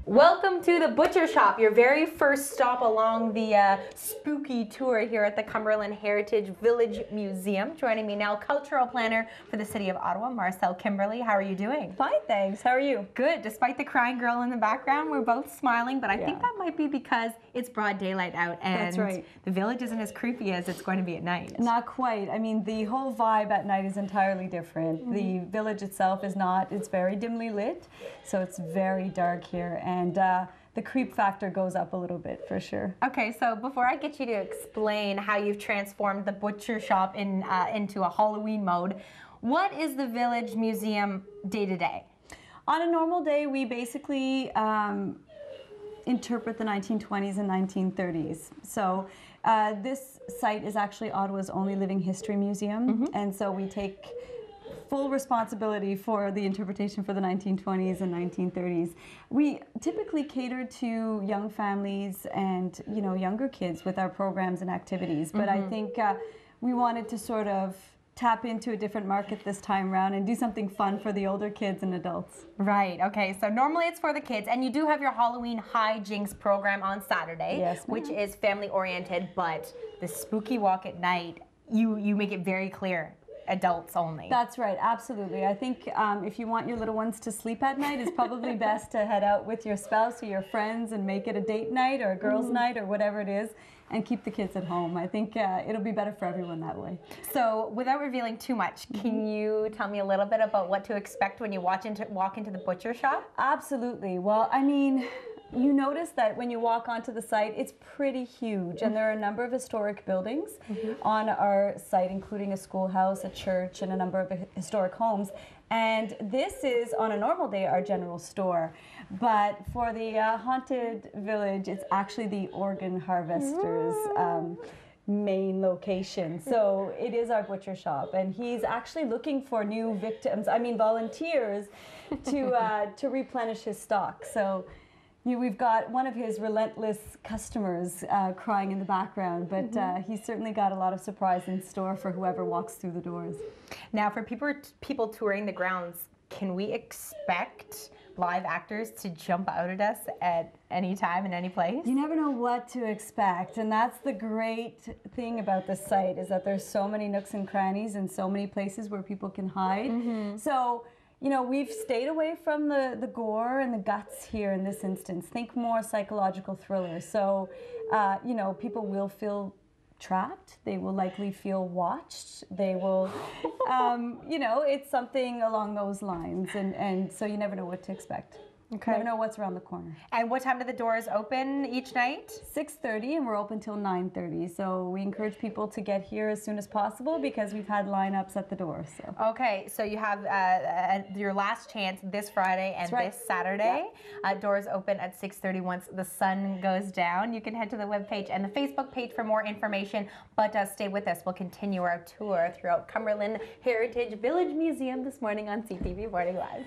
Welcome to the Butcher Shop, your very first stop along the spooky tour here at the Cumberland Heritage Village Museum. Joining me now, cultural planner for the City of Ottawa, Marcel Kimberly. How are you doing? Fine, thanks. How are you? Good. Despite the crying girl in the background, we're both smiling, but I think that might be because it's broad daylight out and That's right. The village isn't as creepy as it's going to be at night. Not quite. I mean, the whole vibe at night is entirely different. The village itself is not. It's very dimly lit, so it's very dark here. And the creep factor goes up a little bit for sure. Okay, so before I get you to explain how you've transformed the Butcher Shop into a Halloween mode, what is the Village Museum day to day? On a normal day, we basically interpret the 1920s and 1930s. So this site is actually Ottawa's only living history museum, and so we take full responsibility for the interpretation for the 1920s and 1930s. We typically cater to young families and younger kids with our programs and activities, but I think we wanted to sort of tap into a different market this time around and do something fun for the older kids and adults. Right, okay, so normally it's for the kids, and you do have your Halloween hijinks program on Saturday, Yes, which is family oriented, but the spooky walk at night, you make it very clear. Adults only. That's right, absolutely. I think if you want your little ones to sleep at night, it's probably best to head out with your spouse or your friends and make it a date night or a girls' night or whatever it is, and keep the kids at home. I think it'll be better for everyone that way. So without revealing too much, can you tell me a little bit about what to expect when you walk into the Butcher Shop? Absolutely. Well, I mean, you notice that when you walk onto the site, it's pretty huge, and there are a number of historic buildings on our site, including a schoolhouse, a church, and a number of historic homes. And this is, on a normal day, our general store. But for the haunted village, it's actually the organ harvester's main location. So it is our butcher shop, and he's actually looking for new victims, volunteers, to replenish his stock. So we've got one of his relentless customers crying in the background, but he's certainly got a lot of surprise in store for whoever walks through the doors. Now, for people touring the grounds, can we expect live actors to jump out at us at any time and any place? You never know what to expect, and that's the great thing about this site, is that there's so many nooks and crannies and so many places where people can hide. So, we've stayed away from the gore and the guts here in this instance. Think more psychological thriller. So, people will feel trapped. They will likely feel watched. They will, it's something along those lines. And so you never know what to expect. Okay. You never know what's around the corner. And what time do the doors open each night? 6:30, and we're open till 9:30. So we encourage people to get here as soon as possible because we've had lineups at the door. So. Okay, so you have your last chance this Friday and this Saturday. Doors open at 6:30 once the sun goes down. You can head to the webpage and the Facebook page for more information, but stay with us. We'll continue our tour throughout Cumberland Heritage Village Museum this morning on CTV Morning Live.